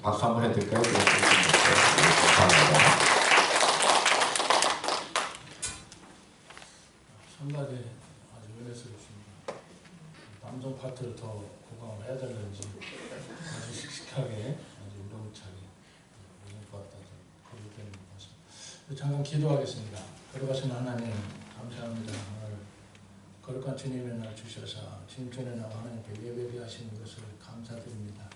박수 한번 해드릴까요? 감사합니다. 상당히 아주 은혜스럽습니다. 남성 파트를 더 보강을 해야 되는지 아주 씩씩하게 아주 우렁차게 보았다는 그렇게 되는 것 같습니다. 잠깐 기도하겠습니다. 거룩하신 하나님 감사합니다. 오늘 거룩한 주님의 날 주셔서 주님전에 나와 하나님께 예배를 하시는 것을 감사드립니다.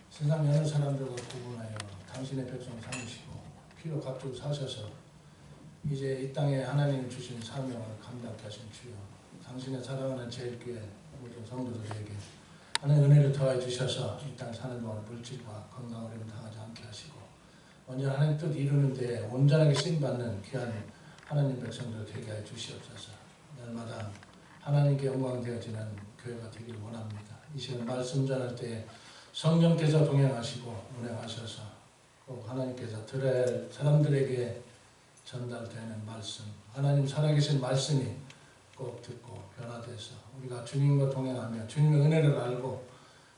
세상 여러 사람들과 구분하여 당신의 백성 삼으시고 피로 값주고 사셔서 이제 이 땅에 하나님이 주신 사명을 감당케 하신 주여, 당신의 사랑하는 제일교회 모든 성도들에게 하나님의 은혜를 더해 주셔서 이 땅 사는 동안 물질과 건강 어려움 당하지 않게 하시고 먼저 하나님 뜻 이루는데 온전하게 쓰임받는 귀한 하나님 백성들 되게 해 주시옵소서. 날마다 하나님께 영광 되어지는 교회가 되기를 원합니다. 이 시간 말씀 전할 때 성령께서 동행하시고 운행하셔서 꼭 하나님께서 들어야 할 사람들에게 전달되는 말씀, 하나님 살아계신 말씀이 꼭 듣고 변화돼서 우리가 주님과 동행하며 주님의 은혜를 알고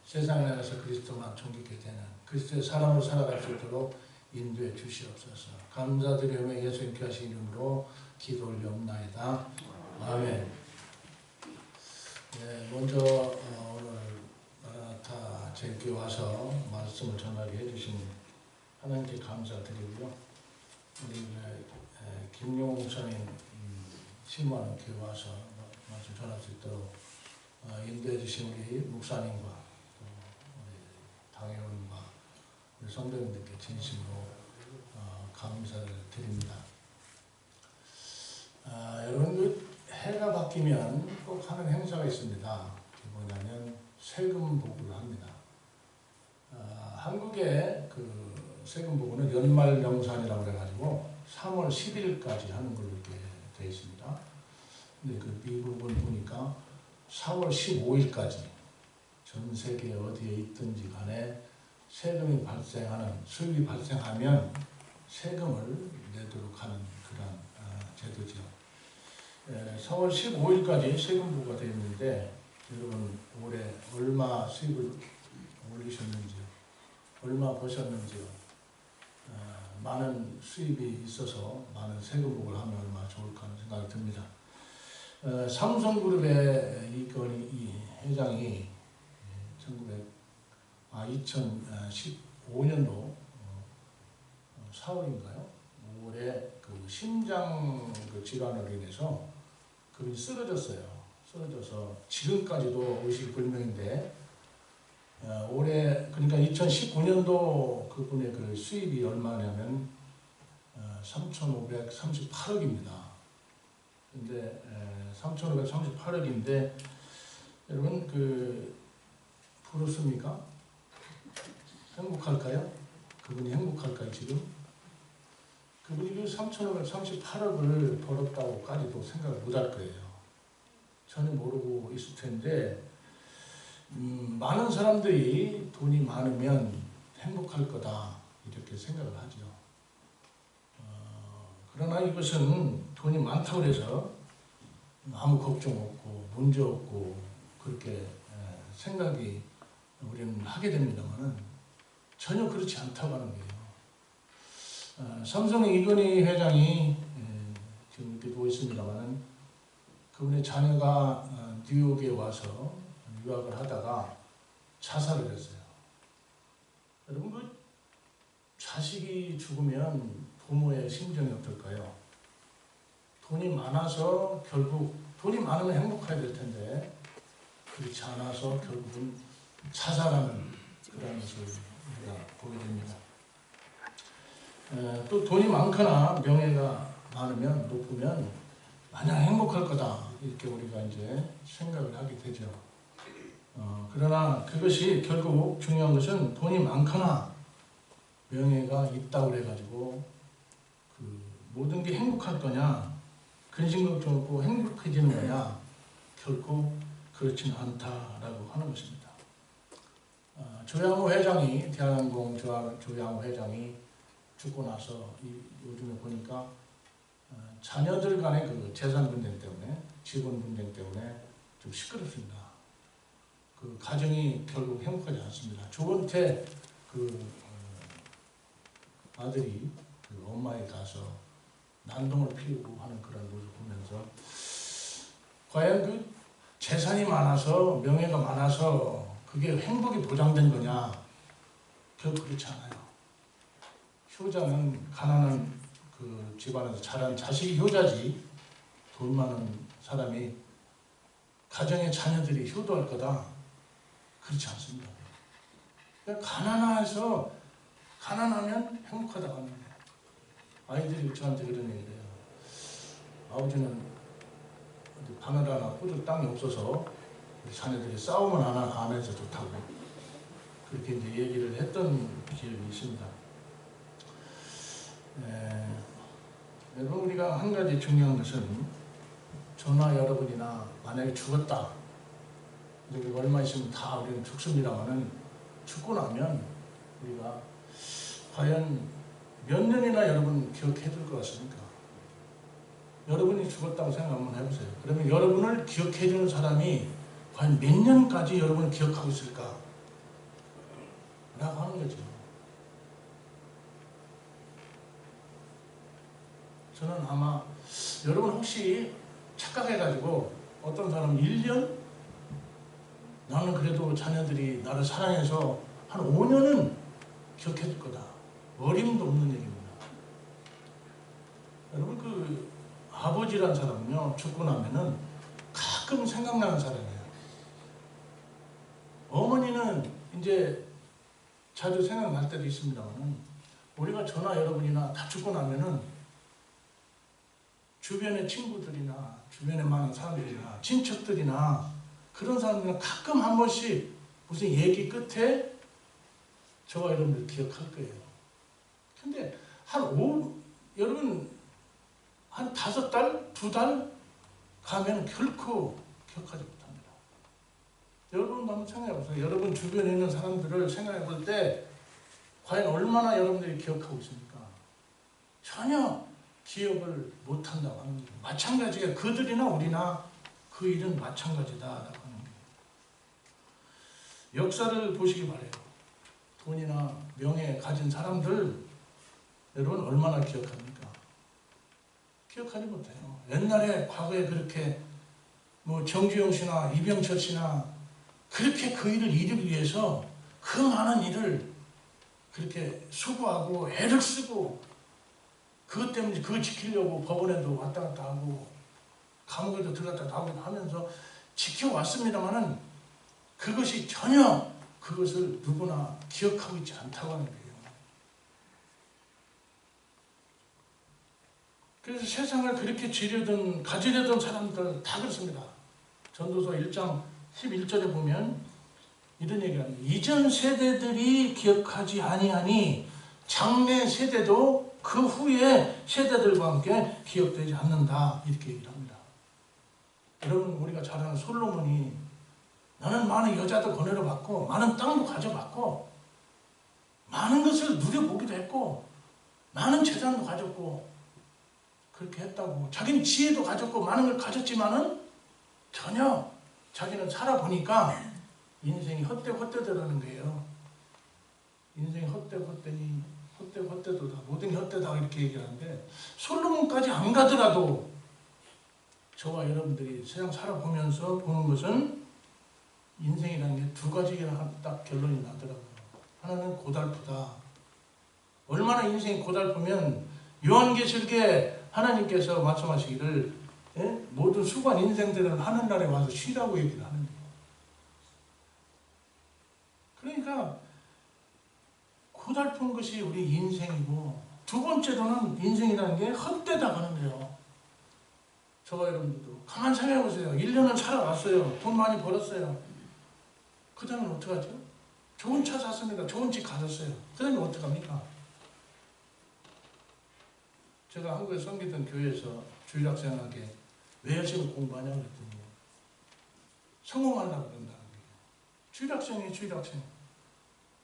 세상에 나가서 그리스도만 존귀케 되는 그리스도의 사람으로 살아갈 수 있도록 인도해 주시옵소서. 감사드리며 예수님 귀하신 이름으로 기도 올려옵나이다. 아멘. 네, 먼저 오늘 마라나타 제교회 와서 말씀을 전하게 해주신 하나님께 감사드리고요. 우리 김용호 목사님 신부하는 교회 와서 말씀 전할 수 있도록 인도해 주신 우리 목사님과 또 우리 당회원과 우리 성도님들께 진심으로 감사를 드립니다. 여러분 그 해가 바뀌면 꼭 하는 행사가 있습니다. 그게 뭐냐면 세금 보고를 합니다. 한국의 그 세금 보고는 연말정산이라고 해가지고 3월 10일까지 하는 걸로 이렇게 되어 있습니다. 근데 그 미국을 보니까 4월 15일까지 전 세계 어디에 있든지 간에 세금이 발생하는, 수입이 발생하면 세금을 내도록 하는 그런 제도죠. 4월 15일까지 세금 보고가 되어 있는데 여러분 올해 얼마 수입을 올리셨는지요? 얼마 버셨는지요? 많은 수입이 있어서 많은 세금 보고를 하면 얼마나 좋을까 하는 생각이 듭니다. 삼성그룹의 이건희 회장이 2015년도 4월인가요? 5월에 그 심장 그 질환으로 인해서 그분이 쓰러졌어요. 쓰러져서 지금까지도 의식불명인데 올해 그러니까 2019년도 그분의 그 수입이 얼마냐면 3,538억입니다. 근데 3,538억인데 여러분 그 부럽습니까? 행복할까요? 그분이 행복할까요 지금? 그분이 그 3,538억을 벌었다고까지도 생각을 못할 거예요. 전혀 모르고 있을 텐데 많은 사람들이 돈이 많으면 행복할 거다 이렇게 생각을 하죠. 그러나 이것은 돈이 많다고 해서 아무 걱정 없고 문제 없고 그렇게 생각이 우리는 하게 됩니다만은 전혀 그렇지 않다고 하는 거예요. 삼성의 이건희 회장이 지금 이렇게 누워 있습니다만은 그분의 자녀가 뉴욕에 와서 유학을 하다가 자살을 했어요. 여러분 그 자식이 죽으면 부모의 심정이 어떨까요? 돈이 많아서 결국 돈이 많으면 행복해야 될 텐데 그렇지 않아서 결국은 자살하는 그런 것을 우리가 보게 됩니다. 또 돈이 많거나 명예가 많으면 높으면 마냥 행복할 거다 이렇게 우리가 이제 생각을 하게 되죠. 그러나 그것이 결국 중요한 것은 돈이 많거나 명예가 있다고 해가지고 그 모든 게 행복할 거냐, 근심 걱정 없고 행복해지는 거냐, 결코 그렇지는 않다라고 하는 것입니다. 조양호 회장이 대한항공 조양호 회장이 죽고 나서 요즘에 보니까 자녀들 간의 그 재산 분쟁 때문에, 직원 분쟁 때문에 좀 시끄럽습니다. 그 가정이 결국 행복하지 않습니다. 조원태 그 아들이 그 엄마에 가서 난동을 피우고 하는 그런 모습을 보면서 과연 그 재산이 많아서 명예가 많아서 그게 행복이 보장된 거냐? 결코 그렇지 않아요. 효자는 가난한 그 집안에서 자란 자식이 효자지, 돈 많은 사람이 가정의 자녀들이 효도할 거다. 그렇지 않습니다. 그러니까 가난하면 행복하다고 하는 거예요. 아이들이 저한테 그런 얘기를 해요. 아버지는 바늘 하나 꽂을 땅이 없어서 우리 자녀들이 싸움을 안 해서 좋다고 그렇게 이제 얘기를 했던 기억이 있습니다. 여러분, 우리가 한 가지 중요한 것은 저나 여러분이나 만약에 죽었다, 여기 얼마 있으면 다 우리는 죽습니다만은 죽고 나면 우리가 과연 몇 년이나 여러분 기억해 둘 것 같습니까? 여러분이 죽었다고 생각 한번 해보세요. 그러면 여러분을 기억해 주는 사람이 과연 몇 년까지 여러분을 기억하고 있을까? 라고 하는 거죠. 저는 아마 여러분 혹시 착각해가지고 어떤 사람은 1년? 나는 그래도 자녀들이 나를 사랑해서 한 5년은 기억해 줄 거다. 어림도 없는 얘기입니다. 여러분, 그 아버지란 사람은요, 죽고 나면은 가끔 생각나는 사람이에요. 어머니는 이제 자주 생각날 때도 있습니다만은 우리가 저나 여러분이나 다 죽고 나면은 주변의 친구들이나 주변에 많은 사람들이나 친척들이나 그런 사람들은 가끔 한 번씩 무슨 얘기 끝에 저와 여러분들 기억할 거예요. 근데 여러분 한 5달, 2달 가면 결코 기억하지 못합니다. 여러분도 한번 생각해 보세요. 여러분 주변에 있는 사람들을 생각해 볼 때 과연 얼마나 여러분들이 기억하고 있습니까? 전혀 기억을 못한다고 하는 거예요. 마찬가지가 그들이나 우리나 그 일은 마찬가지다라고 하는 거예요. 역사를 보시기 바래요. 돈이나 명예 가진 사람들 여러분 얼마나 기억합니까? 기억하지 못해요. 옛날에 과거에 그렇게 뭐 정주영 씨나 이병철 씨나 그렇게 그 일을 이루기 위해서 그 많은 일을 그렇게 수고하고 애를 쓰고 그것 때문에 그거 지키려고 법원에도 왔다 갔다 하고 감옥에도 들어갔다 나오고 하면서 지켜왔습니다만은 그것이 전혀 그것을 누구나 기억하고 있지 않다고 하는 거예요. 그래서 세상을 그렇게 가지려던 사람들 다 그렇습니다. 전도서 1장 11절에 보면 이런 얘기를 합니다. 이전 세대들이 기억하지 아니하니 장래 세대도 그 후에 세대들과 함께 기억되지 않는다. 이렇게 얘기를 합니다. 여러분, 우리가 잘 아는 솔로몬이 나는 많은 여자도 권해를 받고 많은 땅도 가져갔고 많은 것을 누려보기도 했고 많은 재산도 가졌고 그렇게 했다고. 자기는 지혜도 가졌고 많은 걸 가졌지만은 전혀 자기는 살아보니까 인생이 헛되더라는 거예요. 인생이 헛되니 헛되도다. 모든 게 헛되다 이렇게 얘기하는데 솔로몬까지 안 가더라도 저와 여러분들이 세상 살아보면서 보는 것은 인생이라는 게 2가지가 딱 결론이 나더라고요. 하나는 고달프다. 얼마나 인생이 고달프면 요한계시록에 하나님께서 말씀하시기를 모든 수고한 인생들은 하늘나라에 와서 쉬라고 얘기를 하는 거예요. 그러니까 고달픈 것이 우리 인생이고 두 번째로는 인생이라는 게 헛되다 하는 거예요. 저와 여러분들도 가만 생각해 보세요. 1년을 살아왔어요. 돈 많이 벌었어요. 그 다음에 어떡하죠? 좋은 차 샀습니다. 좋은 집 가졌어요. 그 다음에 어떡합니까? 제가 한국에 섬기던 교회에서 주일학생에게 왜 열심히 공부하냐고 그랬더니 성공하려고 그런다는 거예요. 주일학생이에요, 주일학생.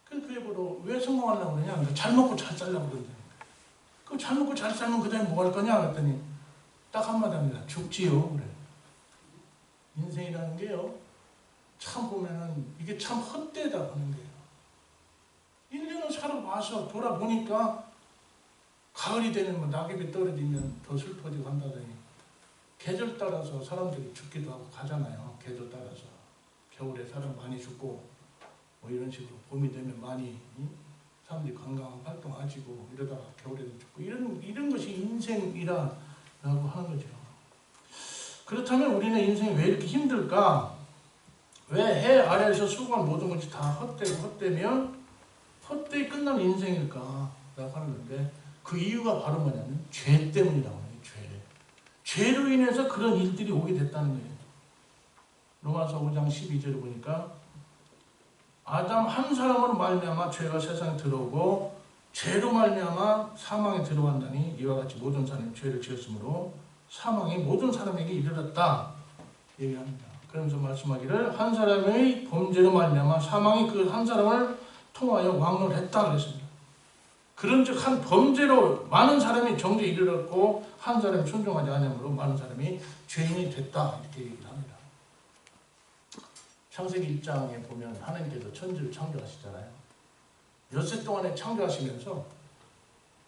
그 예보로 왜 성공하려고 그러냐? 잘 먹고 잘 살려고 그런다는 거예요. 그럼 잘 먹고 잘 살면 그 다음에 뭐 할 거냐? 그랬더니 딱 한마디 합니다. 죽지요. 그래. 인생이라는 게요. 참 보면은 이게 참 헛되다 하는 거예요. 1년을 살아와서 돌아보니까 가을이 되면 뭐 낙엽이 떨어지면 더 슬퍼지고 한다더니 계절 따라서 사람들이 죽기도 하고 가잖아요. 계절 따라서 겨울에 사람 많이 죽고 뭐 이런 식으로 봄이 되면 많이 사람들이 건강한 활동하시고 이러다가 겨울에도 죽고 이런 것이 인생이라고 하는 거죠. 그렇다면 우리는 인생이 왜 이렇게 힘들까? 왜 해 아래에서 수고한 모든 것이 다 헛되면 헛되이 끝나는 인생일까? 라고 하는 건데 그 이유가 바로 뭐냐면 죄 때문이라고 해요. 죄로 인해서 그런 일들이 오게 됐다는 거예요. 로마서 5장 12절을 보니까 아담 한 사람으로 말미암아 죄가 세상에 들어오고 죄로 말미암아 사망에 들어왔다니 이와 같이 모든 사람이 죄를 지었으므로 사망이 모든 사람에게 이르렀다 얘기합니다. 그러면서 말씀하기를 한 사람의 범죄로 말미암아 사망이 그 한 사람을 통하여 왕노했다 그랬습니다. 그런즉 한 범죄로 많은 사람이 정죄에 이르렀고 한 사람이 순종하지 않으므로 많은 사람이 죄인이 됐다 이렇게 얘기를 합니다. 창세기 1장에 보면 하나님께서 천지를 창조하시잖아요. 엿새 동안에 창조하시면서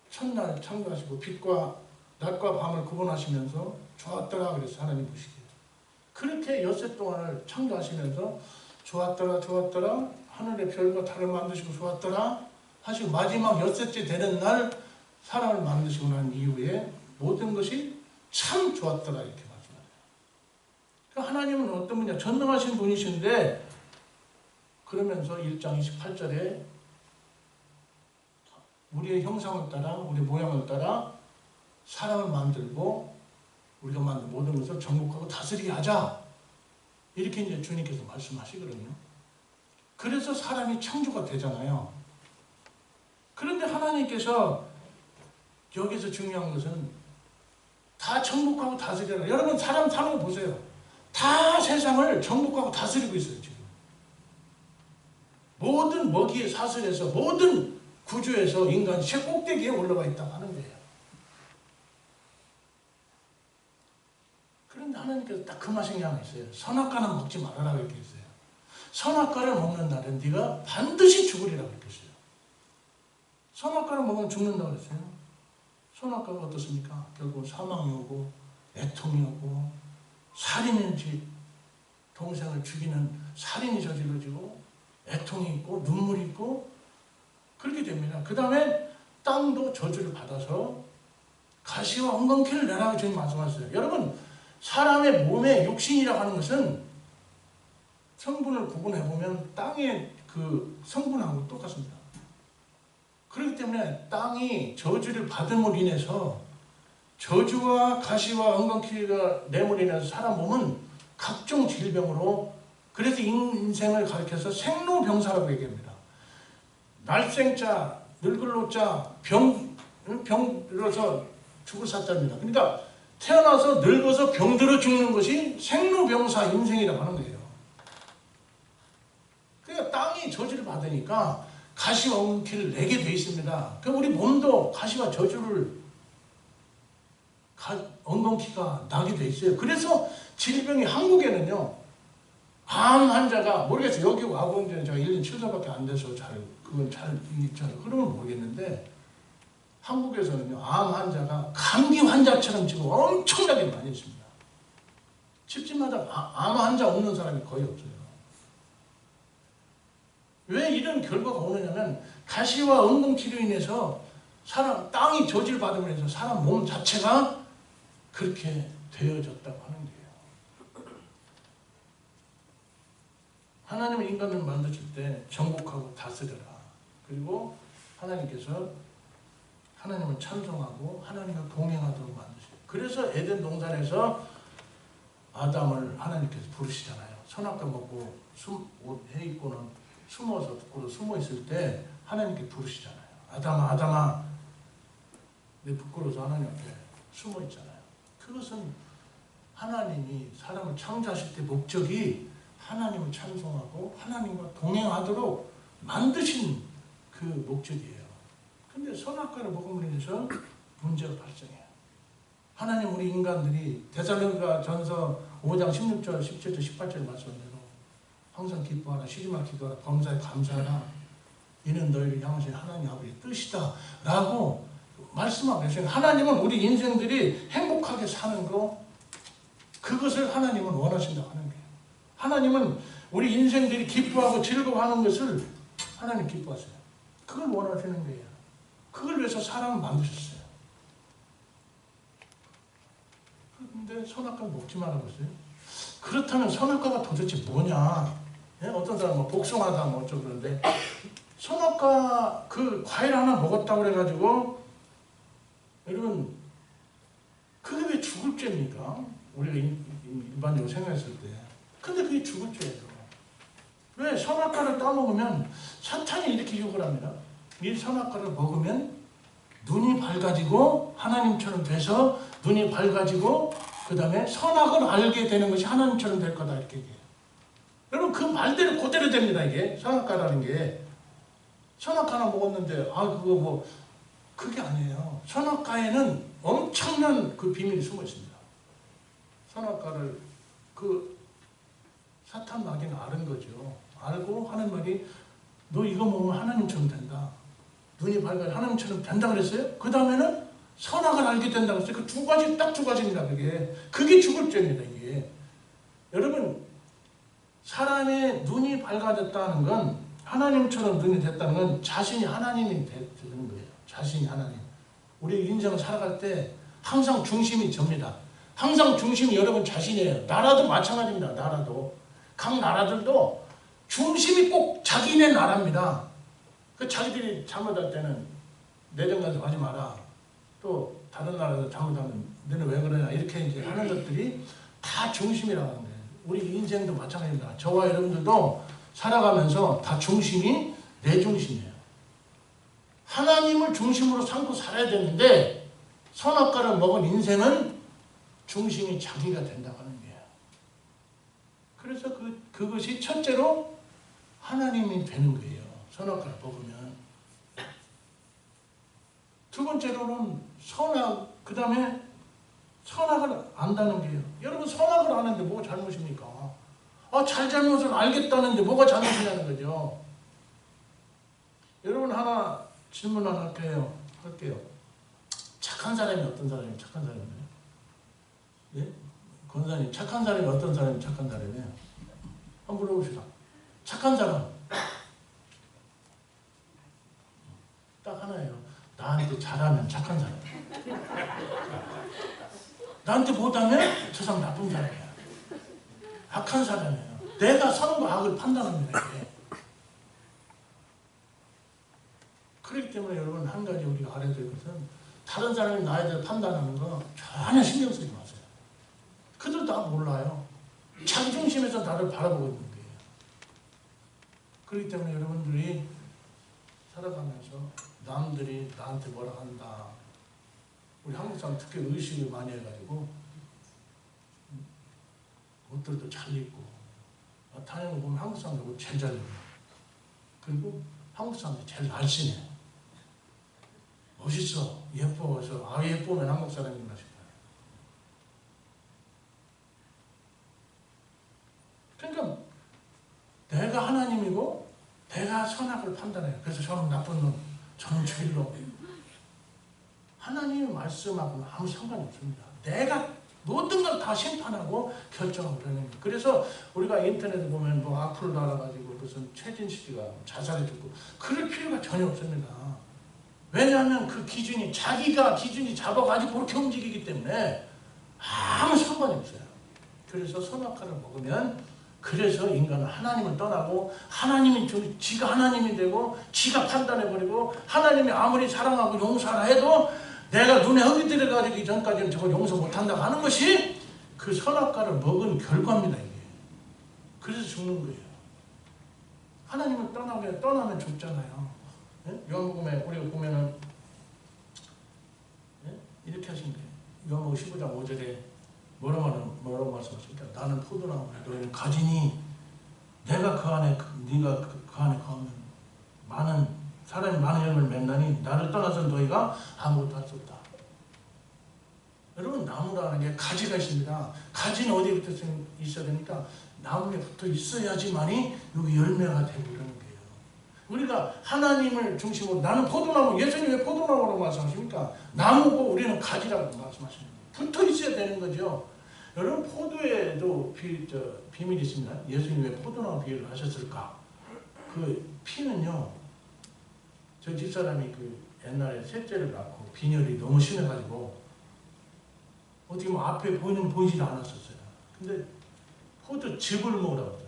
첫날 창조하시고 빛과 낮과 밤을 구분하시면서 좋았더라 그래서 하나님 보시기에 그렇게 엿새 동안을 창조하시면서 좋았더라 하늘의 별과 달을 만드시고 좋았더라 하시고 마지막 엿새째 되는 날 사람을 만드시고 난 이후에 모든 것이 참 좋았더라 이렇게 말씀하세요. 그러니까 하나님은 어떤 분이냐 전능하신 분이신데 그러면서 1장 28절에 우리의 형상을 따라 우리의 모양을 따라 사람을 만들고 우리가 만든 모든 것을 정복하고 다스리게 하자 이렇게 이제 주님께서 말씀하시거든요. 그래서 사람이 창조가 되잖아요. 그런데 하나님께서 여기서 중요한 것은 다 정복하고 다스리라. 여러분 사람 사는 거 보세요. 다 세상을 정복하고 다스리고 있어요. 지금 모든 먹이의 사슬에서 모든 구조에서 인간이 최꼭대기에 올라가 있다고 하는 거예요. 그런데 하나님께서 딱 금하신 게 하나 있어요. 선악과는 먹지 말아라 이렇게 했어요. 선악과를 먹는 날은 네가 반드시 죽으리라고 했어요. 선악과를 먹으면 죽는다고 그랬어요. 선악과가 어떻습니까? 결국 사망이 오고 애통이 오고 살인인지 동생을 죽이는 살인이 저질러지고 애통이 있고 눈물이 있고 그렇게 됩니다. 그 다음에 땅도 저주를 받아서 가시와 엉겅퀴를 내라고 지금 말씀하셨어요. 여러분 사람의 몸의 육신이라고 하는 것은 성분을 구분해보면 땅의 그 성분하고 똑같습니다. 그렇기 때문에 땅이 저주를 받음으로 인해서 저주와 가시와 엉겅퀴가 내물로 인해서 사람 몸은 각종 질병으로 그래서 인생을 가리켜서 생로병사라고 얘기합니다. 날생자, 늙을로자, 병들어서 죽을 사자입니다. 그러니까 태어나서 늙어서 병들어 죽는 것이 생로병사 인생이라고 하는 거예요. 그러니까 땅이 저주를 받으니까 가시와 엉겅퀴를 내게 돼 있습니다. 그럼 우리 몸도 가시와 저주를 엉겅퀴가 나게 돼 있어요. 그래서 질병이 한국에는요. 암 환자가 모르겠어요. 여기 와본 지는 제가 1년 7살밖에 안 돼서 그건 잘 흐름을 모르겠는데 한국에서는요. 암 환자가 감기 환자처럼 지금 엄청나게 많이 있습니다. 집집마다 암 환자 없는 사람이 거의 없어요. 왜 이런 결과가 오느냐면 가시와 엉겅퀴로 인해서 땅이 저주를 받음으로 인해서 사람 몸 자체가 그렇게 되어졌다고 하는 거예요. 하나님은 인간을 만드실 때 정복하고 다스려라. 그리고 하나님께서 하나님을 찬송하고 하나님과 동행하도록 만드셔요. 그래서 에덴 동산에서 아담을 하나님께서 부르시잖아요. 선악과 먹고 옷 해입고는 숨어서 부끄러워 숨어 있을 때 하나님께 부르시잖아요. 아담아 아담아 내 부끄러워서 하나님 앞에 숨어 있잖아요. 그것은 하나님이 사람을 창조하실 때 목적이 하나님을 찬송하고 하나님과 동행하도록 만드신 그 목적이에요. 근데 선악과를 먹음으로 인해서 문제가 발생해요. 하나님 우리 인간들이 데살로니가 전서 5장 16절 17절 18절 말씀대로 항상 기뻐하라 쉬지마 기도하라 범사에 감사하라 이는 너희를 향하신 하나님 아버지의 뜻이다 라고 말씀하고 계세요. 하나님은 우리 인생들이 행복하게 사는 거, 그것을 하나님은 원하신다고 하는 거예요. 하나님은 우리 인생들이 기뻐하고 즐거워하는 것을 하나님 기뻐하세요. 그걸 원하시는 거예요. 그걸 위해서 사람을 만드셨어요. 그런데 선악과를 먹지 말라고 했어요. 그렇다면 선악과가 도대체 뭐냐? 예? 어떤 사람은 뭐 복숭아다 뭐 어쩌고 그러는데, 선악과 그 과일 하나 먹었다고 그래가지고 여러분 그게 왜 죽을 죄입니까? 우리가 일반적으로 생각했을 때. 근데 그게 죽을 죄예요. 왜? 선악과를 따먹으면 사탄이 이렇게 유혹을 합니다. 이 선악과를 먹으면 눈이 밝아지고 하나님처럼 돼서 눈이 밝아지고 그 다음에 선악을 알게 되는 것이 하나님처럼 될 거다 이렇게 얘기해요. 여러분 그 말대로 그대로 됩니다. 이게 선악과라는 게. 선악과 하나 먹었는데 그거 뭐 그게 아니에요. 선악과에는 엄청난 그 비밀이 숨어 있습니다. 선악과를 그 사탄 마귀는 아는 거죠. 알고 하는 말이 너 이거 먹으면 하나님처럼 된다. 눈이 밝아서 하나님처럼 된다 그랬어요. 그 다음에는 선악을 알게 된다 그랬어요. 그 두 가지 딱 두 가지입니다. 그게 죽을 죄입니다. 이게. 여러분 사람의 눈이 밝아졌다는 건 하나님처럼 눈이 됐다는 건 자신이 하나님이 되는 거예요. 자신이 하나님. 우리 인생을 살아갈 때 항상 중심이 접니다. 항상 중심이 여러분 자신이에요. 나라도 마찬가지입니다. 나라도. 각 나라들도 중심이 꼭 자기네 나라입니다. 그 자기들이 잘못할 때는 내정 가서 하지 마라. 또 다른 나라에서 잘못하면 너는 왜 그러냐 이렇게 이제 하는 것들이 다 중심이라고 하는 거예요. 우리 인생도 마찬가지입니다. 저와 여러분들도 살아가면서 다 중심이 내 중심이에요. 하나님을 중심으로 삼고 살아야 되는데 선악과를 먹은 인생은 중심이 자기가 된다고 하는 거예요. 그래서 그것이 첫째로 하나님이 되는 거예요. 선악과를 먹으면. 두 번째로는 선악, 그 다음에 선악을 안다는 거예요. 여러분 선악을 아는데 뭐가 잘못입니까? 잘잘못을 알겠다는데 뭐가 잘못이냐는 거죠. 여러분 하나 질문 하나 할게요. 착한 사람이 어떤 사람이에요? 착한 사람이에요? 예? 권사님, 착한 사람이 어떤 사람이 착한 사람이에요? 한번 물어봅시다. 착한 사람. 딱 하나예요. 나한테 잘하면 착한 사람. 나한테 못하면 저 사람 나쁜 사람이야. 악한 사람이에요. 내가 선과 악을 판단합니다. 이게. 그렇기 때문에 여러분 한 가지 우리가 알아야 될 것은 다른 사람이 나에 대해 판단하는 거 전혀 신경 쓰지 마세요. 그들 다 몰라요. 자중심에서 나를 바라보고 있는 거예요. 그렇기 때문에 여러분들이 살아가면서 남들이 나한테 뭐라 한다. 우리 한국 사람 특히 의식을 많이 해가지고 옷들도 잘 입고 다니는 거 보면 한국 사람들 옷 제일 잘 입어요. 그리고 한국 사람들이 제일 날씬해. 멋있어. 예뻐서 예쁘면 한국 사람인가 싶어요. 그러니까 내가 하나님이고 내가 선악을 판단해요. 그래서 저는 나쁜 놈, 저는 주일 놈. 하나님의 말씀하고는 아무 상관이 없습니다. 내가 모든 걸 다 심판하고 결정하고 그러는 거예요. 그래서 우리가 인터넷에 보면 뭐 악플을 달아가지고 무슨 최진실 씨가 자살해 죽고 그럴 필요가 전혀 없습니다. 왜냐하면 그 기준이 자기가 기준이 잡아가지고 그렇게 움직이기 때문에 아무 상관이 없어요. 그래서 선악과를 먹으면 그래서 인간은 하나님을 떠나고 하나님이 지가 하나님이 되고 지가 판단해버리고 하나님이 아무리 사랑하고 용서하라 해도 내가 눈에 흙이 들어가기 전까지는 저걸 용서 못한다고 하는 것이 그 선악과를 먹은 결과입니다. 이게. 그래서 죽는 거예요. 하나님을 떠나면 죽잖아요. 예? 요한복음에 우리가 보면은 예? 이렇게 하십니다. 요한복음 15장 5절에 뭐라고 말씀하십니까? 나는 포도나무야. 너희는 가지니 내가 그 안에 네가 그 안에 거하면 사람이 많은 열매를 맺나니 나를 떠나서 너희가 아무것도 할 수 없다. 여러분 나무라는 게 가지가 있습니다. 가지는 어디에 붙어 있어야 됩니까? 나무에 붙어 있어야지만이 여기 열매가 되고 그러는 거예요. 우리가 하나님을 중심으로 나는 포도나무, 예수님 왜 포도나무라고 말씀하십니까? 나무고 우리는 가지라고 말씀하십니다. 붙어 있어야 되는 거죠. 여러분 포도에도 비밀이 있습니다. 예수님 왜 포도나무 비유를 하셨을까? 그 피는요. 저 집사람이 그 옛날에 셋째를 낳고 빈혈이 너무 심해가지고 어떻게 뭐 앞에 보이질 않았었어요. 근데 포도즙을 먹으라고 하더라고요.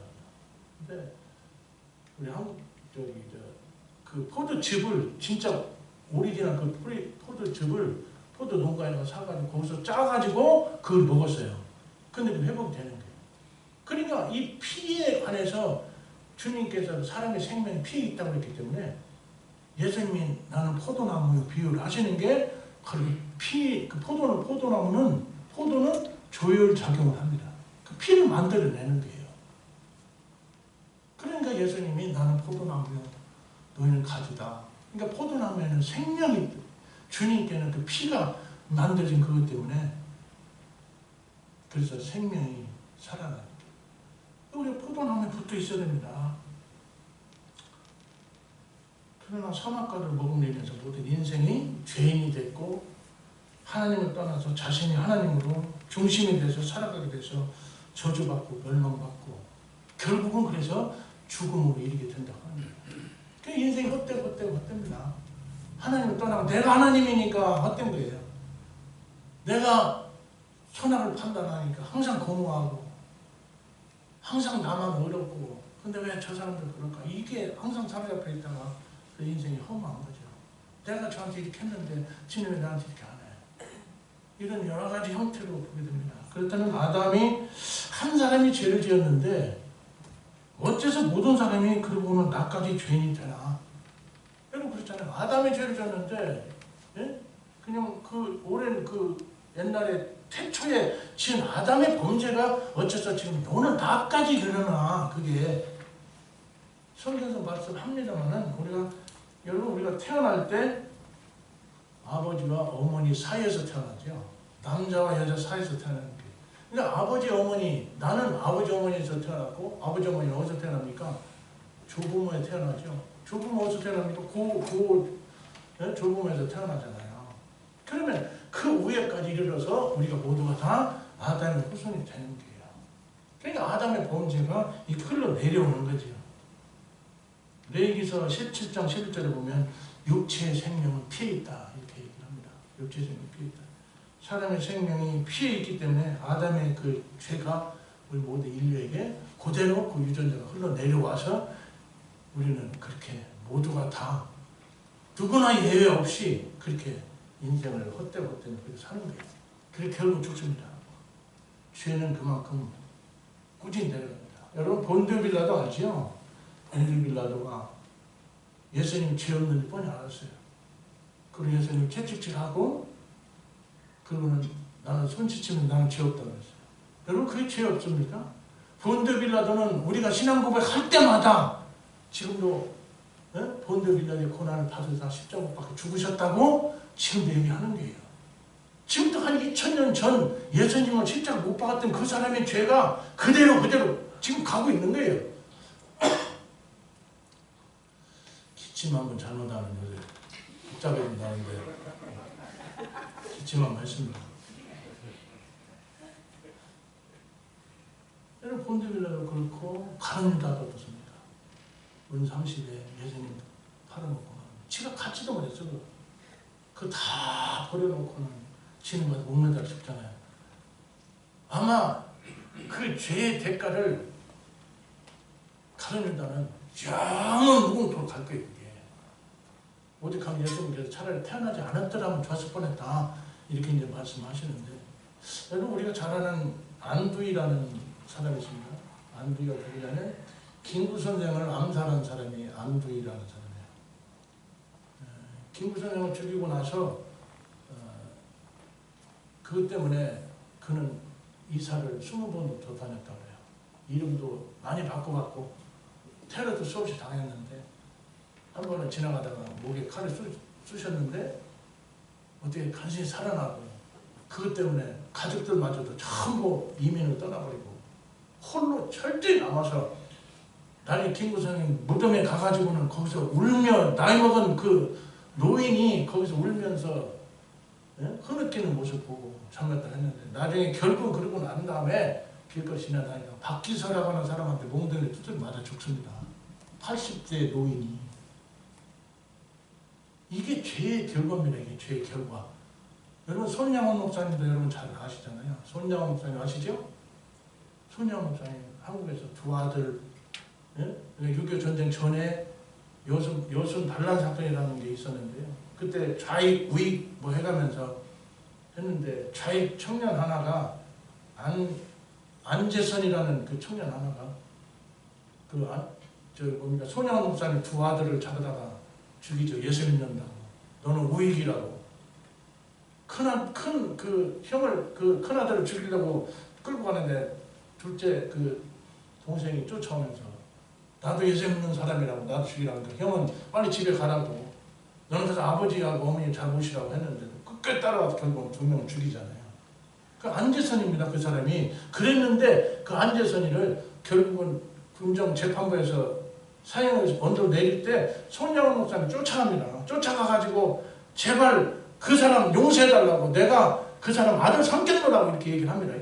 근데 우리 한국 그 포도즙을 진짜 오리지널 그 포도즙을 포도 농가에 가서 사가지고 거기서 짜가지고 그걸 먹었어요. 근데 그 회복이 되는 거예요. 그러니까 이 피에 관해서 주님께서 사람의 생명에 피에 있다고 했기 때문에 예수님이 나는 포도나무 비유를 하시는 게 그 포도나무는 조혈 작용을 합니다. 그 피를 만들어내는 거예요. 그러니까 예수님이 나는 포도나무요, 너희는 가지다. 그러니까 포도나무에는 생명이 있다. 주님께는 그 피가 만들어진 그것 때문에 그래서 생명이 살아나는 거예요. 우리가 포도나무에 붙어 있어야 됩니다. 그러나 선악과를 머금리면서 모든 인생이 죄인이 됐고 하나님을 떠나서 자신이 하나님으로 중심이 돼서 살아가게 돼서 저주받고 멸망받고 결국은 그래서 죽음으로 이르게 된다고 합니다. 그 인생이 헛되입니다. 하나님을 떠나고 내가 하나님이니까 헛된 거예요. 내가 선악을 판단하니까 항상 공허하고 항상 나만 어렵고 근데 왜 저 사람들 그럴까? 이게 항상 사로잡혀 있다가 그 인생이 허무한 거죠. 내가 저한테 이렇게 했는데 지는 왜 나한테 이렇게 안 해? 이런 여러 가지 형태로 보게 됩니다. 그렇다면 아담이 한 사람이 죄를 지었는데 어째서 모든 사람이 그러고 보면 나까지 죄인이 되나? 여러분 그렇잖아요. 아담이 죄를 지었는데 예? 그냥 그 오랜 그 옛날에 태초에 지은 아담의 범죄가 어째서 지금 너는 나까지 이르나? 그게 성경에서 말씀합니다만은 우리가 태어날 때 아버지와 어머니 사이에서 태어나죠. 남자와 여자 사이에서 태어나는 거예요. 그러니까 아버지 어머니, 나는 아버지 어머니에서 태어났고 아버지 어머니는 어디서 태어납니까? 조부모에 태어나죠. 조부모 어디서 태어납니까? 조부모에서 태어나잖아요. 그러면 그 위에까지 이르러서 우리가 모두가 다 아담의 후손이 되는 거예요. 그러니까 아담의 범죄가 흘러내려오는 거죠. 레위기서 17장 11절에 보면 육체의 생명은 피에 있다 이렇게 얘기를 합니다. 육체의 생명이 피에 있다. 사람의 생명이 피에 있기 때문에 아담의 그 죄가 우리 모든 인류에게 그대로 그 유전자가 흘러내려와서 우리는 그렇게 모두가 다 누구나 예외 없이 그렇게 인생을 헛되고 그렇게 사는 거예요. 그렇게 결국 죽습니다. 죄는 그만큼 꾸준히 내려갑니다. 여러분 본디오 빌라도 알죠? 본디오 빌라도가 예수님 죄 없는지 뻔히 알았어요. 그리고 예수님 채찍질하고 그러고는 나는 손짓치면 나는 죄 없다고 했어요. 여러분 그게 죄 없습니까? 본디오 빌라도는 우리가 신앙 고백할 때마다 지금도 본디오 빌라도의 고난을 받으사 십자가 못 박혀 죽으셨다고 지금도 얘기하는 거예요. 지금도 한 2000년 전 예수님을 십자가 못 박았던 그 사람의 죄가 그대로 지금 가고 있는 거예요. 기침 한번 잘못하면 요새 복잡해진다는데 기침 한번 했습니다. 여러분 본디오 빌라도 그렇고 가룟 유다도 그렇습니다. 은 30에 예수님 팔아먹고 지가 갖지도 못했어. 그거 다 버려놓고는 지는 것에 목매달 싶잖아요. 아마 그 죄의 대가를 가룟 유다는 영원 무궁토록 갈 거예요. 그게 오직하면 예수님께서 차라리 태어나지 않았더라면 좋았을 뻔했다 이렇게 이제 말씀하시는데 여러분 우리가 잘 아는 안두희라는 사람이 있습니다. 안두희가 되기 전에 김구 선생을 암살한 사람이 안두희라는 사람이에요. 김구 선생을 죽이고 나서 그것 때문에 그는 이사를 20번도 더 다녔다고 해요. 이름도 많이 바꿔갖고 테러도 수없이 당했는데 한 번은 지나가다가 목에 칼을 쑤셨는데 어떻게 간신히 살아나고 그것 때문에 가족들마저도 전부 이민을 떠나버리고 홀로 철저히 남아서 나중에 김구성님 무덤에 가가지고는 거기서 울며 나이 먹은 그 노인이 거기서 울면서 흐느끼는 모습 보고 참았다 했는데 나중에 결국 그러고 난 다음에 길거리 지나다니까 박기서라고 하는 사람한테 몽둥이를 두드려 맞아 죽습니다. 80대 노인이. 이게 죄의 결과입니다. 이게 죄의 결과. 여러분 손양원 목사님도 여러분 잘 아시잖아요. 손양원 목사님 아시죠? 손양원 목사님 한국에서 두 아들 6.25 전쟁 전에 여순 반란 사건이라는 게 있었는데요. 그때 좌익 우익 뭐 해가면서 했는데 좌익 청년 하나가 안재선이라는 그 청년 하나가 손양원 목사님 두 아들을 잡아다가 죽이죠. 예수 믿는다고. 너는 우익이라고. 큰 형을 큰 아들을 죽이려고 끌고 가는데 둘째 그 동생이 쫓아오면서 나도 예수 믿는 사람이라고 나도 죽이라고. 형은 빨리 집에 가라고. 너는 그래서 아버지하고 어머니 잘 모시라고 했는데 끝까지 따라와서 결국 두 명을 죽이잖아요. 그 안재선입니다. 그 사람이. 그랬는데 그 안재선이를 결국은 금정재판부에서 사형을 언도로 내릴 때 손양원 목사님 쫓아갑니다. 쫓아가가지고 제발 그 사람 용서해달라고 내가 그 사람 아들 삼겠노라고 이렇게 얘기를 합니다.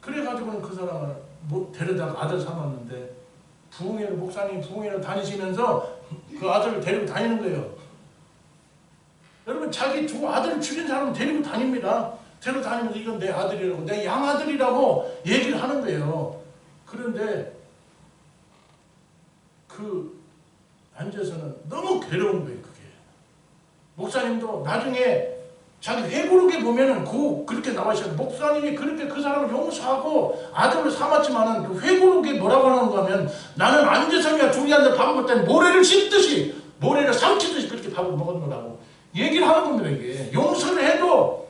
그래가지고는 그 사람을 데려다가 아들 삼았는데 목사님이 부흥회를 다니시면서 그 아들을 데리고 다니는 거예요. 여러분 자기 두 아들을 죽인 사람은 데리고 다닙니다. 데리고 다니면서 이건 내 아들이라고 내 양아들이라고 얘기를 하는 거예요. 그런데 그 앉아서는 너무 괴로운 거예요. 그게. 목사님도 나중에 자기 회고록에 보면은 그렇게 나와 있어요. 목사님이 그렇게 그 사람을 용서하고 아들을 삼았지만은 그 회고록에 뭐라고 하는가 하면 나는 안재성이가 둘이한테 밥을 먹을 때 모래를 씹듯이 모래를 삼키듯이 그렇게 밥을 먹었노라고 얘기를 하는 겁니다. 이게 용서를 해도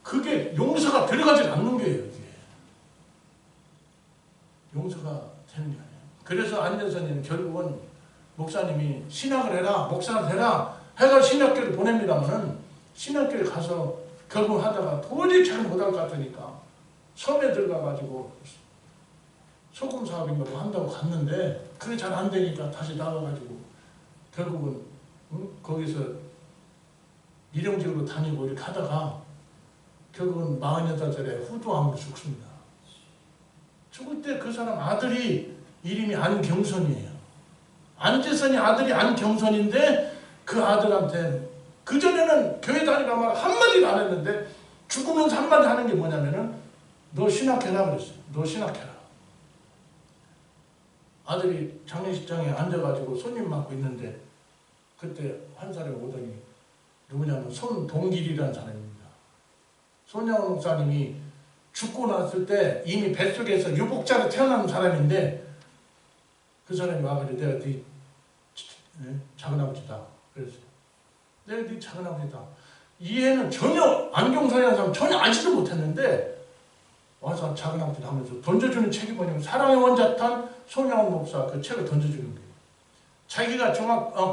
그게 용서가 들어가지 않는 거예요. 이게 용서가 되는 게 아니에요. 그래서 안재성이는 결국은 목사님이 신학을 해라, 목사를 해라 해가 신학교를 보냅니다만은 신학교에 가서 결국 하다가 도저히 잘 못할 것 같으니까 섬에 들어가가지고 소금 사업인가 뭐 한다고 갔는데 그게 잘 안 되니까 다시 나와가지고 결국은 거기서 일용직으로 다니고 이렇게 하다가 결국은 48살에 후두암으로 죽습니다. 죽을 때 그 사람 아들이 이름이 안경선이에요. 안재선이 아들이 안경선인데 그 아들한테 그전에는 교회 다니라 말 한마디도 안 했는데 죽으면서 한마디 하는 게 뭐냐면은 너 신학해라 그랬어요. 너 신학해라. 아들이 장례식장에 앉아가지고 손님 맞고 있는데 그때 한 사람이 오더니 누구냐면 손동길이라는 사람입니다. 손양원 목사님이 죽고 났을 때 이미 뱃속에서 유복자로 태어난 사람인데 그 사람이 와가지고 내가 네 작은아버지다. 그랬어요. 내가 네 작은아버지다. 이해는 전혀 안경선이라는 사람 전혀 알지도 못했는데 와서 작은아버지 하면서 던져주는 책이 뭐냐면 사랑의 원자탄 손양원 목사 그 책을 던져주는 거예요. 자기가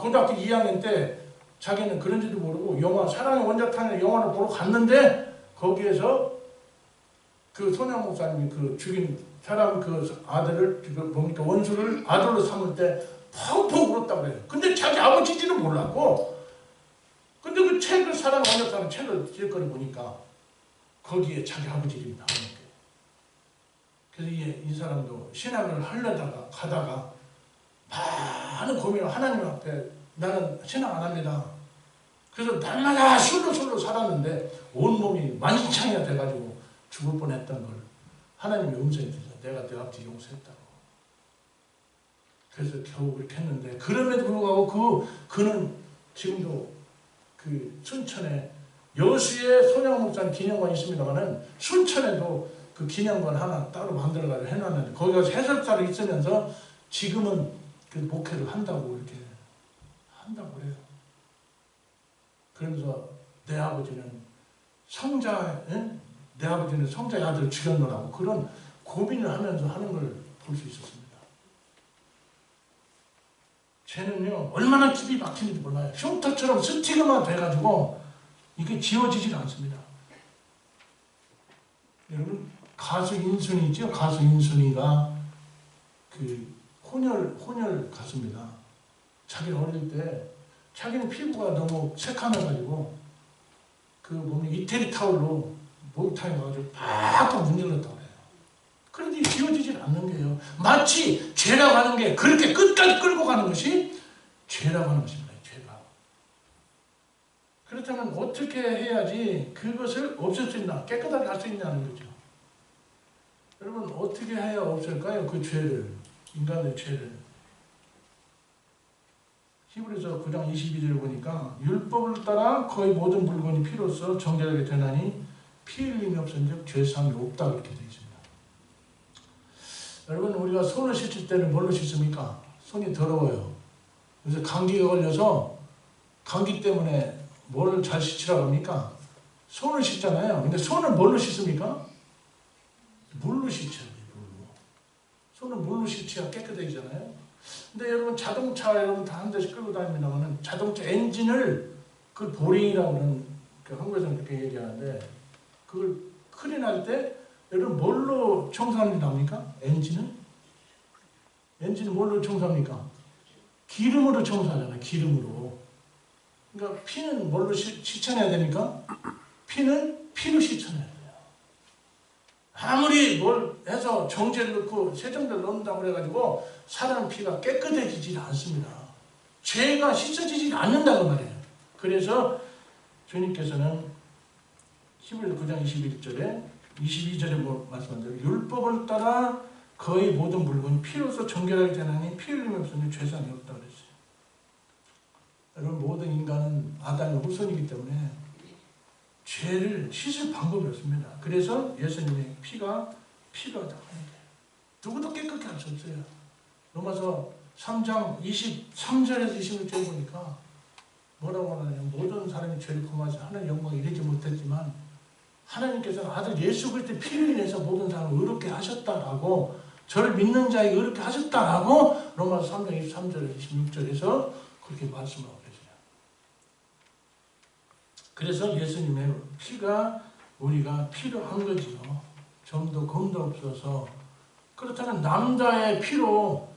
고등학교 2학년 때 자기는 그런지도 모르고 영화 사랑의 원자탄의 영화를 보러 갔는데 거기에서 그 손양원 목사님이 그 죽인 사람 그 아들을 뭡니까 원수를 아들로 삼을 때 펑펑 울었다고 그래요. 근데 자기 아버지인지는 몰랐고 근데 그 책을 사랑의 원자탄의 책을 길거리 보니까 거기에 자기 아버지 이름이 나오는 거예요. 그래서 이 사람도 신학을 하려다가 가다가 많은 고민을 하나님 앞에 나는 신학 안 합니다. 그래서 날마다 술로 살았는데 온몸이 만신창이가 돼가지고 죽을 뻔했던 걸 하나님이 음성이 들려. 내가 내 아버지 용서했다고. 그래서 겨우 그렇게 했는데 그럼에도 불구하고 그는 지금도 그 순천에 여수에 손양원 목사님 기념관이 있습니다만은 순천에도 그 기념관 하나 따로 만들어가지고 해놨는데 거기 가서 해설사로 있으면서 지금은 그 목회를 한다고 이렇게 한다고 그래요. 그러면서 내 아버지는 성자의 아들을 죽였노라고 그런 고민을 하면서 하는 걸 볼 수 있었습니다. 쟤는요 얼마나 깊이 박히는지 몰라요. 흉터처럼 스티그마 돼가지고 이게 지워지질 않습니다. 여러분 가수 인순이죠. 가수 인순이가 그 혼혈 갔습니다. 자기는 어릴 때 자기는 피부가 너무 새카매가지고 그 몸에 이태리 타올로 목욕탕에 가가지고 팍팍 문질렀다고 해요. 그런데 지워지질 않는 거예요. 마치 죄라고 하는 게 그렇게 끝까지 끌고 가는 것이 죄라고 하는 것입니다. 죄가. 그렇다면 어떻게 해야지 그것을 없앨 수 있나, 깨끗하게 할 수 있냐는 거죠. 여러분 어떻게 해야 없앨까요? 그 죄를, 인간의 죄를. 히브리서 9장 22절을 보니까 율법을 따라 거의 모든 물건이 피로써 정결하게 되나니 피 흘림이 없은즉 죄사함이 없다 그렇게 되어 있습니다. 여러분 우리가 손을 씻을 때는 뭘로 씻습니까? 손이 더러워요. 그래서 감기가 걸려서 감기 때문에 뭘 잘 씻으라고 합니까? 손을 씻잖아요. 근데 손을 뭘로 씻습니까? 물로 씻어야 돼요. 물로. 손은 물로 씻어야 깨끗해지잖아요. 근데 여러분 자동차 여러분 다 한 대씩 끌고 다닙니다만 자동차 엔진을 그 보링이라고 하는 그 한국에서는 그렇게 얘기하는데 그걸 클린할 때 여러분 뭘로 청소합니까? 엔진은 뭘로 청소합니까? 기름으로 청소하잖아요. 기름으로. 그러니까 피는 뭘로 씻어내야 됩니까? 피는 피로 씻어내야 돼요. 아무리 뭘 해서 정제를 넣고 세정제를 넣는다고 그래가지고 사람 피가 깨끗해지지 않습니다. 죄가 씻어지지 않는다고 말이에요. 그래서 주님께서는 히브리서 9장 22절에 말씀한 대로 율법을 따라 거의 모든 물건이 피로서 정결하게 되나니 피 흘림이 없으면 죄사함이 없다 그랬어요. 여러분 모든 인간은 아담의 후손이기 때문에 죄를 씻을 방법이 없습니다. 그래서 예수님의 피가 필요하다고 하는 거예요. 누구도 깨끗게 할 수 없어요. 로마서 3장 23절에서 26절 보니까 뭐라고 하냐면 모든 사람이 죄를 범하지 하나님의 영광에 이르지 못했지만 하나님께서는 아들 예수 그리스도의 피를 인해서 모든 사람을 의롭게 하셨다라고 저를 믿는 자에게 의롭게 하셨다라고 로마서 3장 23절에서 26절에서 그렇게 말씀하고 계세요. 그래서 예수님의 피가 우리가 필요한 거지요. 점도 검도 없어서. 그렇다면 남자의 피로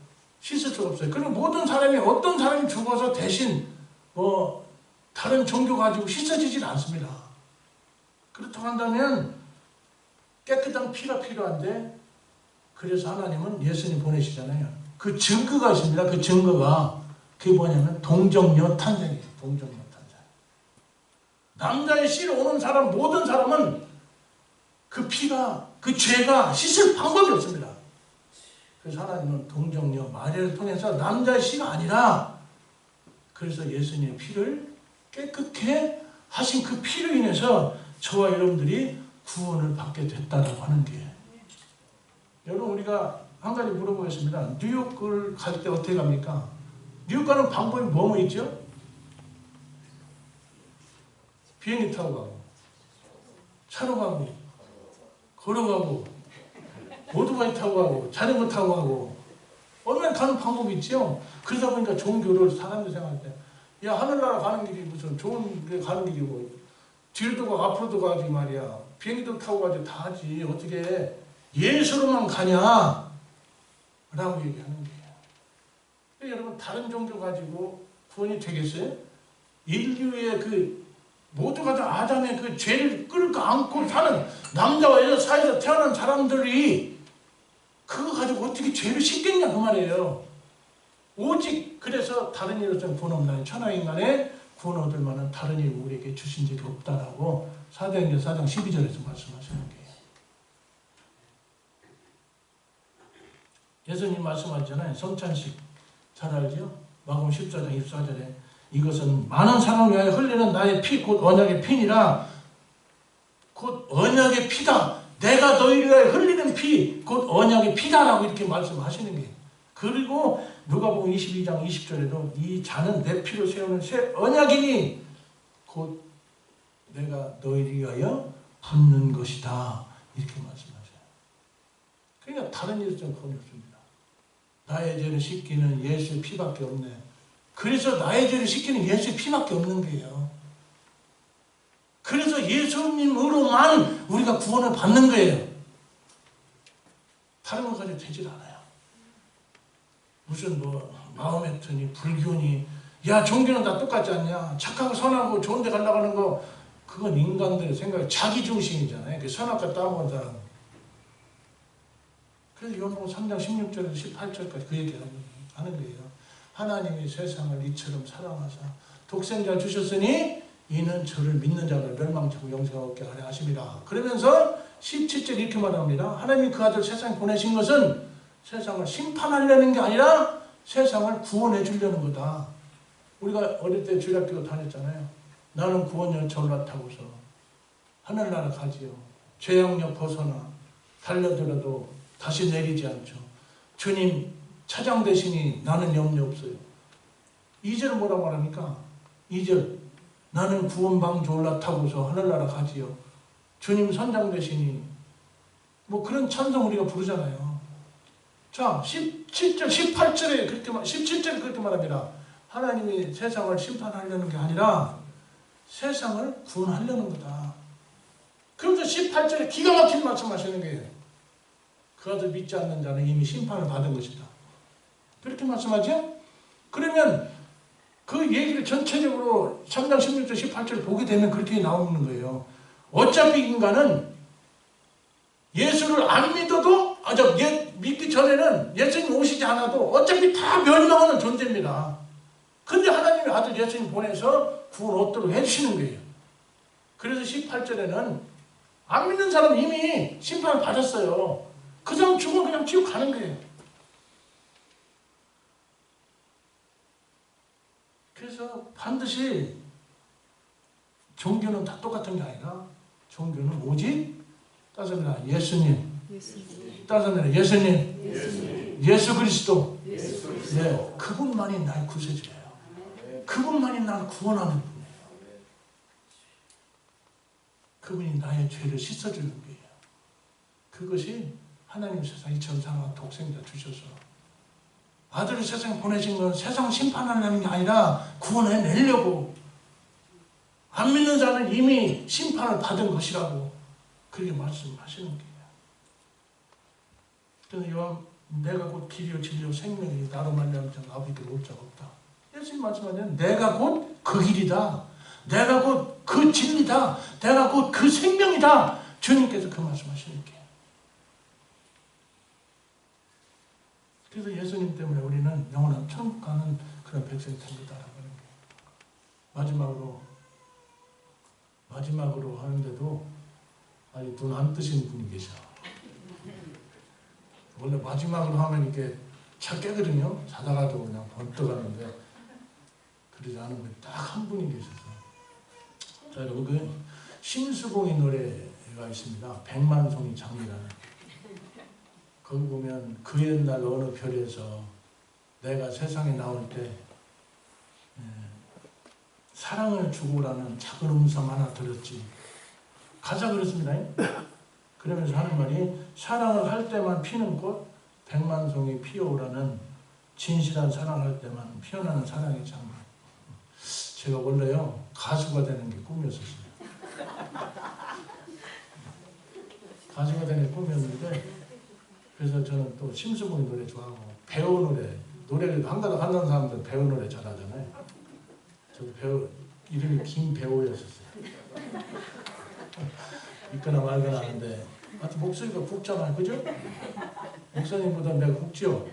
씻을 수가 없어요. 그리고 모든 사람이 어떤 사람이 죽어서 대신 다른 종교 가지고 씻어지질 않습니다. 그렇다고 한다면 깨끗한 피가 필요한데 그래서 하나님은 예수님 보내시잖아요. 그 증거가 있습니다. 그 증거가 그게 뭐냐면 동정녀 탄생이에요. 동정녀 탄생. 남자의 씨로 오는 사람 모든 사람은 그 피가 그 죄가 씻을 방법이 없습니다. 그래서 하나님은 동정녀 마리아를 통해서 남자의 씨가 아니라 그래서 예수님의 피를 깨끗게 하신 그 피로 인해서 저와 여러분들이 구원을 받게 됐다라고 하는 게 여러분 우리가 한 가지 물어보겠습니다. 뉴욕을 갈 때 어떻게 갑니까? 뉴욕 가는 방법이 뭐뭐 있죠? 비행기 타고 가고 차로 가고 걸어가고 오토바이 타고 가고 자전거 타고 가고 얼마나 가는 방법이 있죠. 그러다 보니까 종교를 사람들이 생각할 때 야 하늘나라 가는 길이 무슨 좋은 데 가는 길이고 뒤로도 가고 앞으로도 가지 말이야. 비행기도 타고 가지 다 하지 어떻게 예수로만 가냐 라고 얘기하는 거예요. 여러분 다른 종교 가지고 구원이 되겠어요? 인류의 그 모두가 다 아담의 그 죄를 끌고 안고 사는 남자와 여자 사이에서 태어난 사람들이 그거 가지고 어떻게 죄를 씻겠냐 그 말이에요. 오직 그래서 다른 이로서는 구원 없나니 천하인간의 구원 얻을 만한 다른 일 우리에게 주신 적이 없다라고 사도행전 4장 12절에서 말씀하시는 거예요. 예수님 말씀하셨잖아요. 성찬식 잘 알죠? 마가복음 14장 24절에 이것은 많은 사람을 위하여 흘리는 나의 피 곧 언약의 피니라. 곧 언약의 피다. 내가 너희를 위하여 흘리는 피 곧 언약의 피다라고 이렇게 말씀하시는 거예요. 그리고 누가복음 22장 20절에도 이 잔은 내 피로 세우는 새 언약이니 곧 내가 너희를 위하여 붓는 것이다. 이렇게 말씀하셔요. 그러니까 다른 일은 좀 거의 없습니다. 나의 죄를 씻기는 예수의 피밖에 없네. 그래서 나의 죄를 씻기는 예수의 피밖에 없는 거예요. 그래서 예수님으로만 우리가 구원을 받는 거예요. 다른 것 가지고 되질 않아요. 무슨 뭐 마음의 튼이 불교니 야 종교는 다 똑같지 않냐 착하고 선하고 좋은 데 가려고 하는 거 그건 인간들의 생각 자기중심이잖아요. 그 선악과 따먹은 사람. 그래서 요한복음 3장 16절에서 18절까지 그 얘기를 하는 거예요. 하나님이 세상을 이처럼 사랑하사 독생자를 주셨으니 이는 저를 믿는 자를 멸망치 않고 영생을 얻게 하려 하심이라. 그러면서 17절 이렇게 말합니다. 하나님이 그 아들 세상에 보내신 것은 세상을 심판하려는 게 아니라 세상을 구원해 주려는 거다. 우리가 어릴 때 주일학교 다녔잖아요. 나는 구원 열차 올라타고서 하늘나라 가지요. 죄악력 벗어나 달려들어도 다시 내리지 않죠. 주님 차장 되시니 나는 염려 없어요. 2절은 뭐라고 말합니까? 2절 나는 구원방주 올라타고서 하늘나라 가지요. 주님 선장 되시니 뭐 그런 찬송 우리가 부르잖아요. 자 17절 18절에 그렇게 17절에 그렇게 말합니다. 하나님이 세상을 심판하려는 게 아니라 세상을 구원하려는 거다. 그러면서 18절에 기가 막힌 말씀하시는 거예요. 그 아들 믿지 않는 자는 이미 심판을 받은 것이다. 그렇게 말씀하죠? 그러면 그 얘기를 전체적으로 3장 16절 18절 보게 되면 그렇게 나오는 거예요. 어차피 인간은 예수를 안 믿어도 믿기 전에는 예수님 오시지 않아도 어차피 다 멸망하는 존재입니다. 근데 하나님의 아들 예수님 보내서 구원 얻도록 해주시는 거예요. 그래서 18절에는 안 믿는 사람은 이미 심판을 받았어요. 그 사람 죽으면 그냥 지옥 가는 거예요. 그래서 반드시 종교는 다 똑같은 게 아니라 종교는 오직 따져내라 예수님, 따져내라 예수님, 예수 그리스도, 네, 그분만이 나의 구세주예요. 그분만이 나를 구원하는 분이에요. 그분이 나의 죄를 씻어주는 거예요. 그것이 하나님 세상 이처럼 사랑한 독생자 주셔서 아들을 세상에 보내신 건 세상 심판하려는 게 아니라 구원해내려고. 안 믿는 자는 이미 심판을 받은 것이라고 그렇게 말씀하시는 거예요. 그래서 요한 내가 곧 길이요 진리요 생명이 나로 말미암아 아버지께로 올 자가 없다. 예수님 말씀하시는 내가 곧 그 길이다. 내가 곧 그 진리다. 내가 곧 그 생명이다. 주님께서 그 말씀하시는 거예요. 그래서 예수님 때문에 우리는 영원한 천국 가는 그런 백성이 됩니다라고 하는 거예요. 마지막으로 하는데도 아직 눈 안 뜨시는 분이 계셔. 원래 마지막으로 하면 이렇게 차 깨거든요. 자다가도 그냥 번뜩 하는데 그러지 않은 분이 딱 한 분이 계셔서. 자, 여러분 그 심수봉의 노래가 있습니다. 백만송이 장미라는. 거기 보면 그 옛날 어느 별에서 내가 세상에 나올 때 사랑을 주고라는 작은 음성 하나 들었지. 가사 그렇습니다. 그러면서 하는 말이 사랑을 할 때만 피는 꽃 백만송이 피어오라는 진실한 사랑할 때만 피어나는 사랑의 장미. 제가 원래요 가수가 되는 게 꿈이었었어요. 가수가 되는 게 꿈이었는데 그래서 저는 또 심수봉 노래 좋아하고 배우 노래를 한가닥 하는 사람들 배우 노래 잘하잖아요. 저도 배우 이름이 김배우였었어요. 있거나 말거나 하는데 하여튼 목소리가 굵잖아요. 그죠? 목사님보다 내가 굵죠?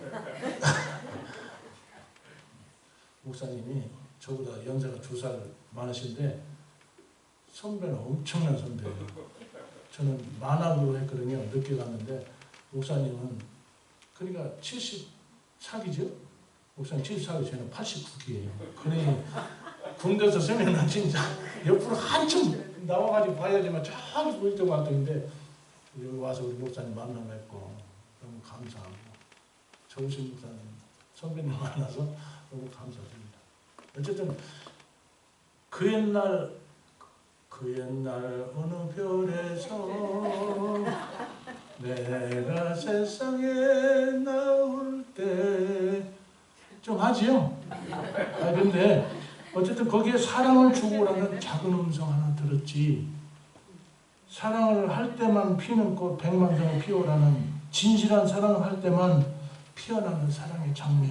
목사님이 저보다 연세가 2살 많으신데 선배는 엄청난 선배예요. 저는 만학으로 했거든요. 늦게 갔는데 목사님은 그러니까 74기죠? 목사님 74기 저는 89기예요. 그러니 군대에서 서면은 진짜 옆으로 한참 나와가지고 봐야지만 저기 보일 때가 왔던데 여기 와서 우리 목사님 만나 뵙고 너무 감사하고 좋으신 목사님 선배님 만나서 너무 감사드립니다. 어쨌든 그 옛날 어느 별에서 내가 세상에 나올 때 좀 하지요? 근데 어쨌든 거기에 사랑을 주고라는 작은 음성 하나 들었지. 사랑을 할 때만 피는 꽃 백만송이 피어라는 진실한 사랑을 할 때만 피어나는 사랑의 장미.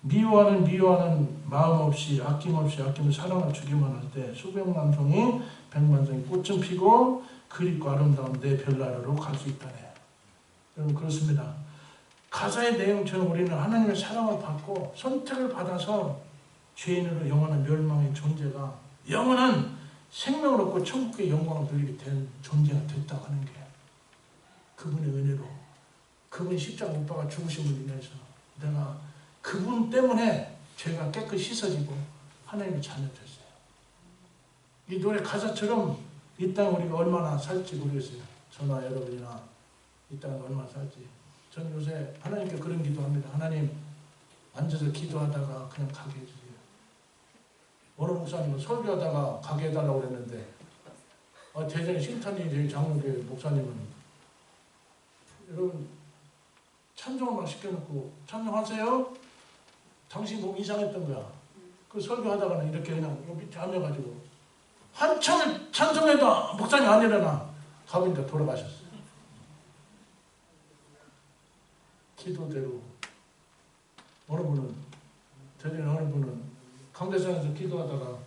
미워하는 마음 없이 아낌없이 사랑을 주기만 할 때 수백만 송이 백만 송이 꽃은 피고 그립고 아름다운 내 별나라로 갈 수 있다네. 여러분 그렇습니다. 가사의 내용처럼 우리는 하나님의 사랑을 받고 선택을 받아서 죄인으로 영원한 멸망의 존재가 영원한 생명을 얻고 천국의 영광을 누리게 된 존재가 됐다고 하는 게 그분의 은혜로 그분이 십자가 못 박아 죽으심을 인해서 내가 그분 때문에 죄가 깨끗이 씻어지고 하나님의 자녀 됐어요. 이 노래 가사처럼 이 땅에 우리가 얼마나 살지 모르겠어요. 저나 여러분이나 이 땅에 얼마나 살지. 저는 요새 하나님께 그런 기도합니다. 하나님 앉아서 기도하다가 그냥 가게 해주세요. 어느 목사님은 설교하다가 가게 해달라고 그랬는데 대전에 신탄이 저희 장로교회 목사님은 여러분 찬송을 막 시켜놓고 찬송하세요? 당신 몸 이상했던 거야. 그 설교하다가는 이렇게 그냥 밑에 앉아가지고 한참을 찬송해도 목사님 안 일어나. 가보니까 돌아가셨어요. 기도대로 대전에 어느 분은 강대상에서 기도하다가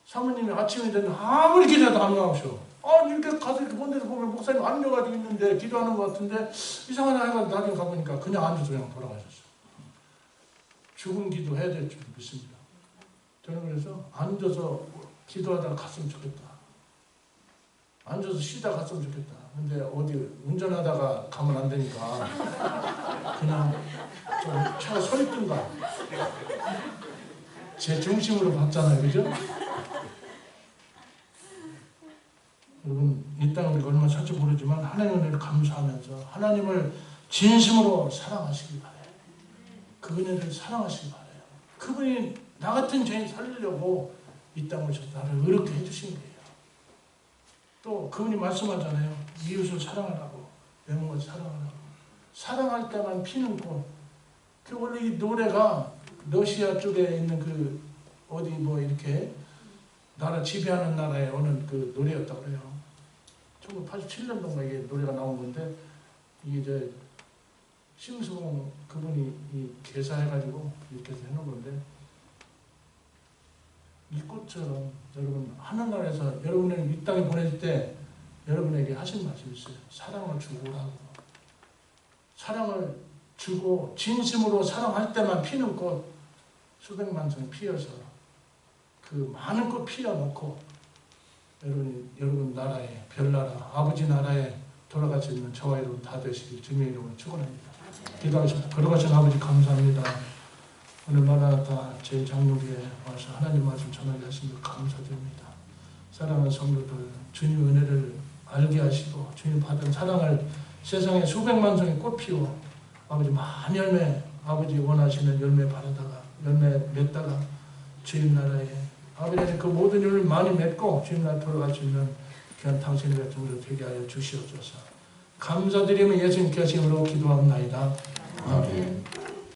사모님이 아침에 되면 아무리 기도해도 안 나오셔. 이렇게 가서 이렇게 본 데서 보면 목사님 앉아가지고 있는데 기도하는 것 같은데 이상하다 해가지고 나중에 가보니까 그냥 앉아서 그냥 돌아가셨어요. 죽은 기도 해야 될 줄 믿습니다. 저는 그래서 앉아서 기도하다가 갔으면 좋겠다. 앉아서 쉬다 갔으면 좋겠다. 근데 어디 운전하다가 가면 안 되니까 그냥 좀 차가 서 있든가 제 중심으로 봤잖아요. 그죠? 여러분 이 땅을 우리가 얼마나 살지 모르지만 하나님의 은혜를 감사하면서 하나님을 진심으로 사랑하시기 바라요. 그 은혜를 사랑하시기 바라요. 그분이 나 같은 죄인 살리려고 이 땅을 오셔서 나를 의롭게 해주신 거예요. 또 그분이 말씀하잖아요. 이웃을 사랑하라고 외모를 사랑하라고. 사랑할 때만 피는 꽃. 그 원래 이 노래가 러시아 쪽에 있는 그 어디 뭐 이렇게 나라 지배하는 나라의 어느 그 노래였다고 그래요. 1987년도인가 이게 노래가 나온 건데 이게 이제 심수봉 그분이 이 개사해가지고 이렇게 해서 해놓은 건데 이 꽃처럼 여러분 하늘나라에서 여러분을 이 땅에 보낼 때 여러분에게 하신 말씀이 있어요. 사랑을 주고라고. 사랑을 주고 진심으로 사랑할 때만 피는 꽃 수백만 송 피어서 그 많은 꽃 피어놓고 여러분 나라에 별나라 아버지 나라에 돌아갈 수 있는 저와 여러분 다 되시길 주님의 이름으로 축원합니다. 기도하셔서 걸어가신 아버지 감사합니다. 오늘 마라나타 제 장로교에 와서 하나님 말씀 전하게 하신 것 감사드립니다. 사랑하는 성도들 주님 은혜를 알게 하시고 주님 받은 사랑을 세상에 수백만 송이 꽃 피워 아버지 많은 열매 아버지 원하시는 열매 바라다가 열매 맺다가 주님 나라에 아버지 그 모든 열매를 많이 맺고 주님 나라에 돌아갈 수 있는 귀한 당신의 백성으로 되게 하여 주시옵소서. 감사드리며 예수님께 하심으로 기도합나이다. 아멘.